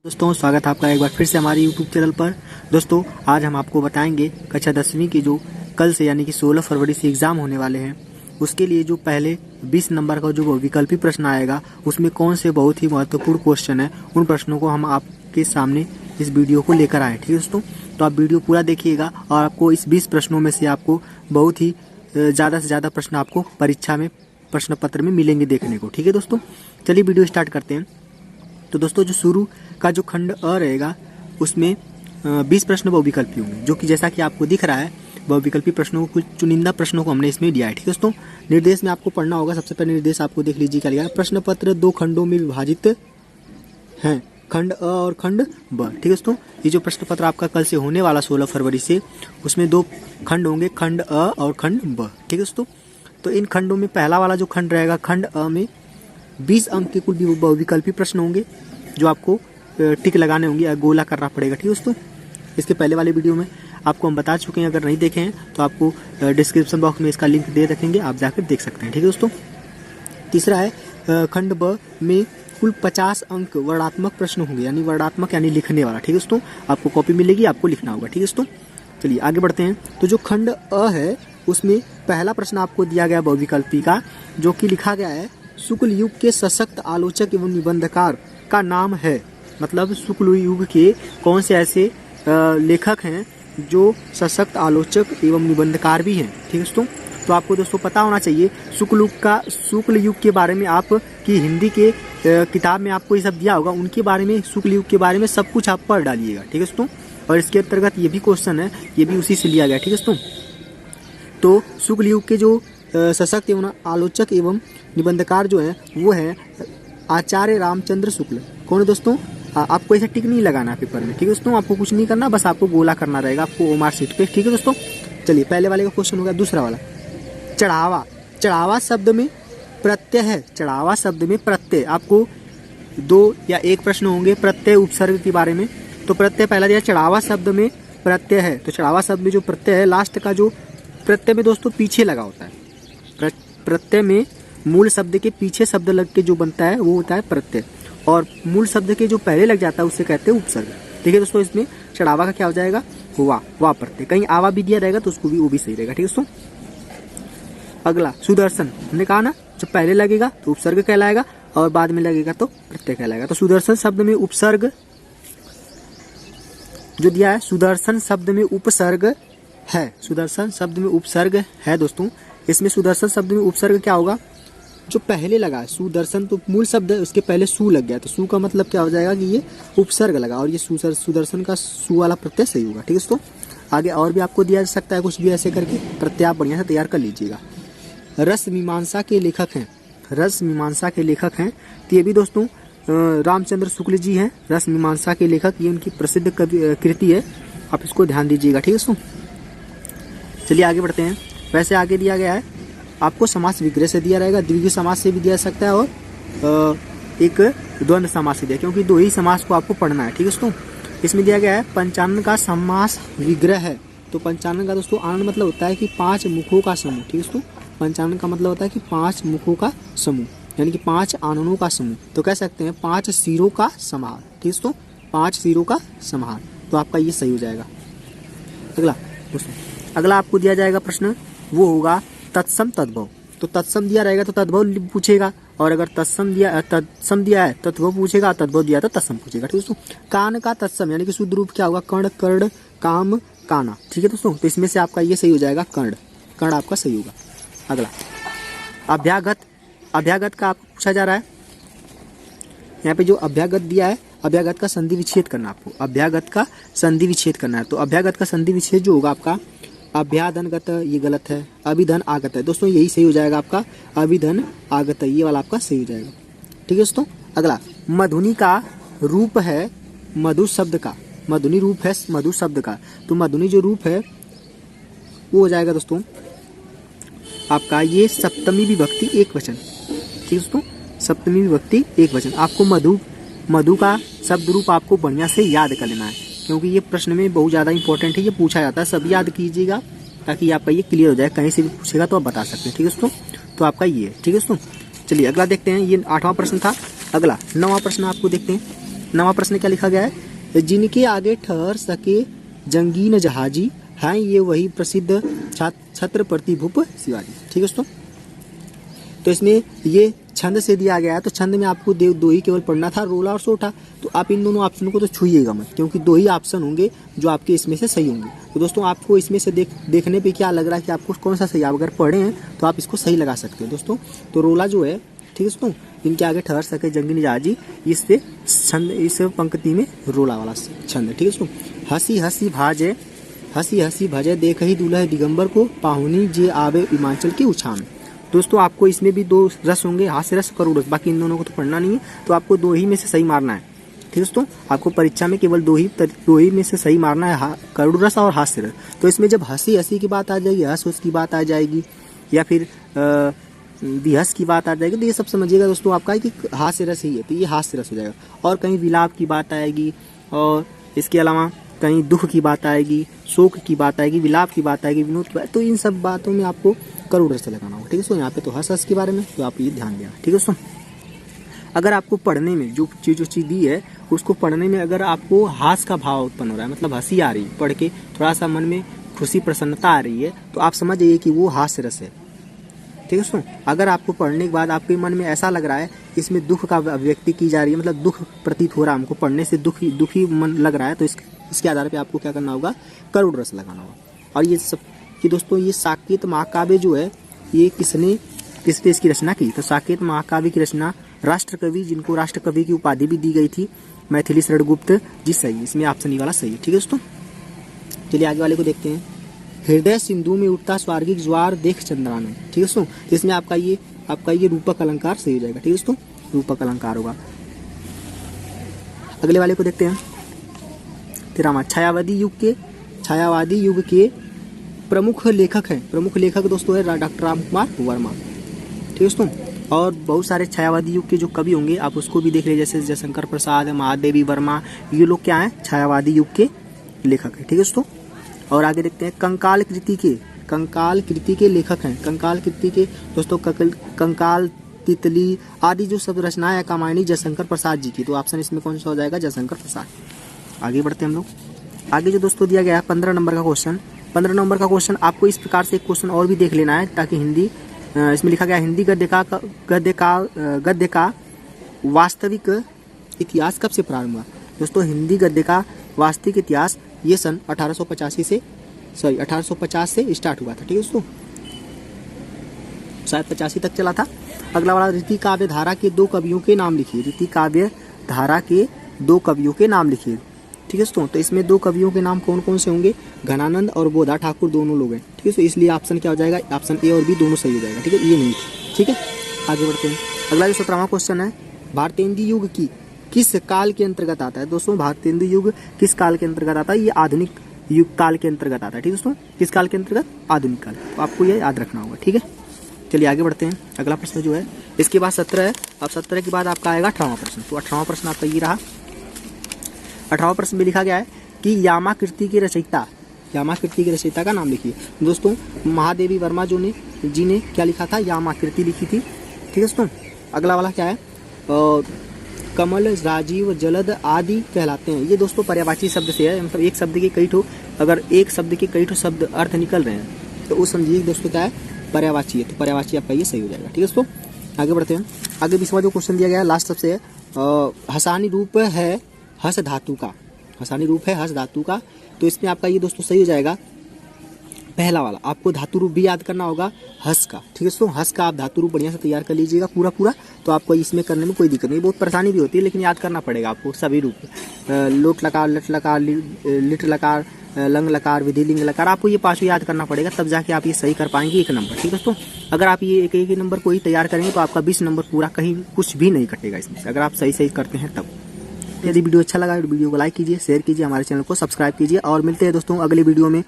दोस्तों स्वागत है आपका एक बार फिर से हमारे YouTube चैनल पर। दोस्तों आज हम आपको बताएंगे कक्षा 10वीं की जो कल से यानी कि 16 फरवरी से एग्ज़ाम होने वाले हैं, उसके लिए जो पहले 20 नंबर का जो विकल्पी प्रश्न आएगा उसमें कौन से बहुत ही महत्वपूर्ण क्वेश्चन है, उन प्रश्नों को हम आपके सामने इस वीडियो को लेकर आए। ठीक है दोस्तों, तो आप वीडियो पूरा देखिएगा और आपको इस 20 प्रश्नों में से आपको बहुत ही ज़्यादा से ज़्यादा प्रश्न आपको परीक्षा में प्रश्न पत्र में मिलेंगे देखने को। ठीक है दोस्तों, चलिए वीडियो स्टार्ट करते हैं। तो दोस्तों जो शुरू का जो खंड अ रहेगा उसमें 20 प्रश्न बहुविकल्पी होंगे, जो कि जैसा कि आपको दिख रहा है बहुविकल्पी प्रश्नों को, कुछ चुनिंदा प्रश्नों को हमने इसमें दिया है। ठीक है दोस्तों, निर्देश में आपको पढ़ना होगा। सबसे पहले निर्देश आपको देख लीजिए क्या लिखा है। प्रश्न पत्र 2 खंडों में विभाजित हैं, खंड अ और खंड ब। ठीक है दोस्तों, ये जो प्रश्न पत्र आपका कल से होने वाला 16 फरवरी से, उसमें 2 खंड होंगे, खंड अ और खंड ब। ठीक है दोस्तों, तो इन खंडों में पहला वाला जो खंड रहेगा खंड अ में 20 अंक के कुल बहुविकल्पी प्रश्न होंगे, जो आपको टिक लगाने होंगे या गोला करना पड़ेगा। ठीक है दोस्तों, इसके पहले वाले वीडियो में आपको हम बता चुके हैं, अगर नहीं देखे हैं तो आपको डिस्क्रिप्शन बॉक्स में इसका लिंक दे रखेंगे, आप जाकर देख सकते हैं। ठीक है दोस्तों, तीसरा है खंड ब में कुल 50 अंक वर्णात्मक प्रश्न होंगे, यानी वर्णात्मक यानी लिखने वाला। ठीक है दोस्तों, आपको कॉपी मिलेगी, आपको लिखना होगा। ठीक है दोस्तों, चलिए आगे बढ़ते हैं। तो जो खंड अ है उसमें पहला प्रश्न आपको दिया गया बहुविकल्पी का, जो कि लिखा गया है शुक्ल युग के सशक्त आलोचक एवं निबंधकार का नाम है। मतलब शुक्ल युग के कौन से ऐसे लेखक हैं जो सशक्त आलोचक एवं निबंधकार भी हैं। ठीक है दोस्तों, तो आपको दोस्तों पता होना चाहिए शुक्ल युग के बारे में, आपकी हिंदी के किताब में आपको ये सब दिया होगा, उनके बारे में, शुक्ल युग के बारे में सब कुछ आप पढ़ डालिएगा। ठीक है दोस्तों, और इसके अंतर्गत ये भी क्वेश्चन है, ये भी उसी से लिया गया। ठीक है दोस्तों, तो शुक्ल युग के जो सशक्त एवं आलोचक एवं निबंधकार जो है वो है आचार्य रामचंद्र शुक्ल। कौन है दोस्तों? आपको ऐसा टिक नहीं लगाना पेपर में। ठीक है दोस्तों, आपको कुछ नहीं करना, बस आपको गोला करना रहेगा आपको ओमार शीट पे। ठीक है दोस्तों, चलिए पहले वाले का क्वेश्चन हो गया। दूसरा वाला चढ़ावा। चढ़ावा शब्द में प्रत्यय है। चढ़ावा शब्द में प्रत्यय, आपको 2 या 1 प्रश्न होंगे प्रत्यय उपसर्ग के बारे में। तो प्रत्यय पहला दिया, चढ़ावा शब्द में प्रत्यय है। तो चढ़ावा शब्द में जो प्रत्यय है, लास्ट का जो प्रत्यय में दोस्तों पीछे लगा होता है। प्रत्यय में मूल शब्द के पीछे शब्द लग के जो बनता है वो होता है प्रत्यय, और मूल शब्द के जो पहले लग जाता है उसे कहते हैं उपसर्ग। ठीक है दोस्तों, इसमें चढ़ावा का क्या हो जाएगा? वाह प्रत्यय। कहीं आवा भी दिया रहेगा तो उसको भी, वो भी सही रहेगा। ठीक है दोस्तों, अगला सुदर्शन। हमने कहा ना, जब पहले लगेगा तो उपसर्ग कहलाएगा और बाद में लगेगा तो प्रत्यय कहलाएगा। तो सुदर्शन शब्द में उपसर्ग जो दिया है, सुदर्शन शब्द में उपसर्ग है। सुदर्शन शब्द में उपसर्ग है दोस्तों। इसमें सुदर्शन शब्द में उपसर्ग क्या होगा? जो पहले लगा है, सुदर्शन तो मूल शब्द है, उसके पहले सु लग गया, तो सु का मतलब क्या हो जाएगा कि ये उपसर्ग लगा, और ये सुदर्शन का सु वाला प्रत्यय सही होगा। ठीक है दोस्तों, आगे और भी आपको दिया जा सकता है कुछ भी ऐसे करके, प्रत्यय आप बढ़िया से तैयार कर लीजिएगा। रस मीमांसा के लेखक हैं। रस मीमांसा के लेखक हैं, तो ये भी दोस्तों रामचंद्र शुक्ल जी हैं रस मीमांसा के लेखक। ये उनकी प्रसिद्ध कृति है, आप इसको ध्यान दीजिएगा। ठीक है दोस्तों, चलिए आगे बढ़ते हैं। वैसे आगे दिया गया है आपको समास विग्रह से दिया रहेगा, द्विगु समास से भी दिया सकता है, और एक द्वंद्व समास से दिया, क्योंकि 2 ही समास को आपको पढ़ना है। ठीक है दोस्तों, इसमें दिया गया है पंचानन का समास विग्रह है। तो पंचानन का दोस्तों आनन मतलब होता है कि 5 मुखों का समूह। ठीक है दोस्तों, पंचानन का मतलब होता है कि 5 मुखों का समूह, यानी कि 5 आननों का समूह। तो कह सकते हैं 5 सिरों का समाहार। ठीक है दोस्तों, 5 सिरों का समाहार, तो आपका ये सही हो जाएगा। अगला दोस्तों, अगला आपको दिया जाएगा प्रश्न, वो होगा तत्सम तद्भव। तो तत्सम दिया रहेगा तो तद्भव पूछेगा, और अगर तत्सम दिया है तद्भव पूछेगा, तद्भव दिया तो तत्सम पूछेगा। ठीक है दोस्तों, कान का तत्सम यानी कि शुद्ध रूप क्या होगा? कर्ण, कर्ण, काम, काना। ठीक है दोस्तों, तो इसमें से आपका ये सही हो जाएगा, कर्ण। कर्ण आपका सही होगा। अगला अभ्यागत। अभ्यागत का आपको पूछा जा रहा है, यहाँ पे जो अभ्यागत दिया है, अभ्यागत का संधि विच्छेद करना आपको, अभ्यागत का संधि विच्छेद करना है। तो अभ्यागत का संधि विच्छेद जो होगा आपका, अभ्याधनगत ये गलत है, अभिधन आगत है। दोस्तों यही सही हो जाएगा आपका, अभिधन आगत, ये वाला आपका सही हो जाएगा। ठीक है दोस्तों, अगला मधुनी का रूप है मधु शब्द का। मधुनी रूप है मधु शब्द का, तो मधुनी जो रूप है वो हो जाएगा दोस्तों आपका ये सप्तमी विभक्ति एक वचन। ठीक है दोस्तों, सप्तमी विभक्ति एक वचन। आपको मधु का शब्द रूप आपको बढ़िया से याद कर लेना है, क्योंकि ये प्रश्न में बहुत ज़्यादा इंपॉर्टेंट है, ये पूछा जाता है। सब याद कीजिएगा ताकि आपका ये क्लियर हो जाए, कहीं से भी पूछेगा तो आप बता सकते हैं। ठीक है दोस्तों, तो आपका ये है। ठीक है दोस्तों, चलिए अगला देखते हैं। ये 8वां प्रश्न था। अगला 9वां प्रश्न आपको देखते हैं। 9वां प्रश्न क्या लिखा गया है, जिनके आगे ठहर सके जंगीन जहाजी हैं ये वही प्रसिद्ध छत्रपति भूप शिवाजी। ठीक है दोस्तों, तो इसमें ये छंद से दिया गया है, तो छंद में आपको दो ही केवल पढ़ना था, रोला और सोठा। तो आप इन दोनों ऑप्शन को तो छूइएगा मत, क्योंकि 2 ही ऑप्शन होंगे जो आपके इसमें से सही होंगे। तो दोस्तों आपको इसमें से देखने पे क्या लग रहा है कि आपको कौन सा सही, आप अगर पढ़े हैं तो आप इसको सही लगा सकते हैं दोस्तों। तो रोला जो है, ठीक है दोस्तों, इनके आगे ठहर सके जंगीन जहाजी, इससे छंद, इस पंक्ति में रोला वाला छंद है। ठीक है दोस्तों, हंसी हंसी भाजे देख ही दूल्हा दिगंबर को, पाहुनी जे आवे हिमाचल की उछान। दोस्तों आपको इसमें भी 2 रस होंगे, हास्य रस, करुण रस, बाकी इन दोनों को तो पढ़ना नहीं है, तो आपको 2 ही में से सही मारना है। ठीक है दोस्तों, आपको परीक्षा में केवल 2 ही में से सही मारना है, करुण रस और हास्य रस। तो इसमें जब हंसी की बात आ जाएगी, हंस की बात आ जाएगी, या फिर विहस की बात आ जाएगी, तो ये सब समझिएगा दोस्तों आपका कि हास्य रस ही है, तो ये हास्य रस हो जाएगा। और कहीं विलाप की बात आएगी, और इसके अलावा कहीं दुख की बात आएगी, शोक की बात आएगी, विलाप की बात आएगी, विनोद की बात, तो इन सब बातों में आपको करुण रस लगाना होगा। ठीक है दोस्तों, यहाँ पे तो हंस के बारे में, तो आप ये ध्यान देना। ठीक है दोस्तों, अगर आपको पढ़ने में जो चीज़ दी है, उसको पढ़ने में अगर आपको हास का भाव उत्पन्न हो रहा है, मतलब हंसी आ रही है, पढ़ के थोड़ा सा मन में खुशी प्रसन्नता आ रही है, तो आप समझ जाइए कि वो हास्य रस है। ठीक है दोस्तों, अगर आपको पढ़ने के बाद आपके मन में ऐसा लग रहा है कि इसमें दुख का अभिव्यक्ति की जा रही है, मतलब दुख प्रतीत हो रहा है, हमको पढ़ने से दुखी मन लग रहा है, तो इसके आधार पे आपको क्या करना होगा, करुण रस लगाना होगा। और ये सब कि दोस्तों ये साकेत महाकाव्य जो है, ये किसने इसकी रचना की, तो साकेत महाकाव्य की रचना राष्ट्रकवि, जिनको राष्ट्रकवि की उपाधि भी दी गई थी, मैथिली शरण गुप्त जी, सही। इसमें ऑप्शन ई वाला सही है। ठीक है दोस्तों, चलिए आगे वाले को देखते हैं। हृदय सिंधु में उठता स्वर्गिक ज्वार देख चंद्रानन। ठीक है दोस्तों, इसमें आपका ये रूपक अलंकार सही हो जाएगा। ठीक है दोस्तों, रूपक अलंकार होगा। अगले वाले को देखते हैं। 13वां, छायावादी युग के प्रमुख लेखक हैं। प्रमुख लेखक दोस्तों है डॉक्टर राम कुमार वर्मा। ठीक है दोस्तों, और बहुत सारे छायावादी युग के जो कवि होंगे आप उसको भी देख लीजिए, जैसे जयशंकर प्रसाद, महादेवी वर्मा, ये लोग क्या हैं, छायावादी युग के लेखक हैं। ठीक है दोस्तों, और आगे देखते हैं। कंकाल कृति के लेखक हैं। कंकाल कृति के दोस्तों कंकाल, तितली आदि जो सब रचनाएं है कामायनी जयशंकर प्रसाद जी की, तो ऑप्शन इसमें कौन सा हो जाएगा, जयशंकर प्रसाद। आगे बढ़ते हैं हम लोग। आगे जो दोस्तों दिया गया है 15 नंबर का क्वेश्चन। 15 नंबर का क्वेश्चन आपको इस प्रकार से एक क्वेश्चन और भी देख लेना है, ताकि हिंदी, इसमें लिखा गया हिंदी गद्य का वास्तविक इतिहास कब से प्रारंभ हुआ। दोस्तों हिंदी गद्य का वास्तविक इतिहास ये सन 1850 से स्टार्ट हुआ था। ठीक है दोस्तों, शायद 85 तक चला था। अगला वाला, रीति काव्य धारा के 2 कवियों के नाम लिखिए। रीति काव्य धारा के 2 कवियों के नाम लिखिए। ठीक है दोस्तों, तो इसमें 2 कवियों के नाम कौन कौन से होंगे, घनानंद और बोधा ठाकुर दोनों लोग हैं। ठीक है, तो इसलिए ऑप्शन क्या हो जाएगा, ऑप्शन ए और बी दोनों सही हो जाएगा। ठीक है, ये नहीं। ठीक है, आगे बढ़ते हैं। अगला जो 17वां क्वेश्चन है, भारतेंदु युग की किस काल के अंतर्गत आता है। दोस्तों भारतेंदु युग किस काल के अंतर्गत आता है, ये आधुनिक युग काल के अंतर्गत आता है। ठीक है दोस्तों, किस काल के अंतर्गत, आधुनिक काल, तो आपको ये याद रखना होगा। ठीक है, चलिए आगे बढ़ते हैं। अगला प्रश्न जो है, इसके बाद 17 है। अब 17 के बाद आपका आएगा 18वां प्रश्न। तो 18वां प्रश्न आपका ये रहा। 18वां प्रश्न में लिखा गया है कि यामाकृति के रचयिता का नाम लिखिए। दोस्तों महादेवी वर्मा जी ने क्या लिखा था, यामाकृति लिखी थी। ठीक है दोस्तों, अगला वाला क्या है, कमल, राजीव, जलद आदि कहलाते हैं। ये दोस्तों पर्यायवाची शब्द से है, मतलब एक शब्द के कई ठो, अगर एक शब्द के कई ठो शब्द अर्थ निकल रहे हैं तो वो समझिए दोस्तों क्या है, पर्यायवाची है। तो पर्यायवाची आपका ये सही हो जाएगा। ठीक है दोस्तों, आगे बढ़ते हैं। आगे 20वां जो क्वेश्चन दिया गया है लास्ट सबसे है, हसानी रूप है हस धातु का। हसानी रूप है हस धातु का, तो इसमें आपका ये दोस्तों सही हो जाएगा पहला वाला। आपको धातु रूप भी याद करना होगा हस का। ठीक है दोस्तों, हस का आप धातु रूप बढ़िया से तैयार कर लीजिएगा पूरा, तो आपको इसमें करने में कोई दिक्कत नहीं, बहुत परेशानी भी होती है, लेकिन याद करना पड़ेगा आपको सभी रूप। लोट लकार, लट लकार, लिट लकार, लंग लकार, विधि लिंग लकार, आपको ये 5 याद करना पड़ेगा, तब जाके आप ये सही कर पाएंगे 1 नंबर। ठीक है दोस्तों, अगर आप ये एक नंबर को ही तैयार करेंगे तो आपका 20 नंबर पूरा, कहीं कुछ भी नहीं कटेगा इसमें से, अगर आप सही करते हैं तब। यदि वीडियो अच्छा लगा तो वीडियो को लाइक कीजिए, शेयर कीजिए, हमारे चैनल को सब्सक्राइब कीजिए, और मिलते हैं दोस्तों अगले वीडियो में।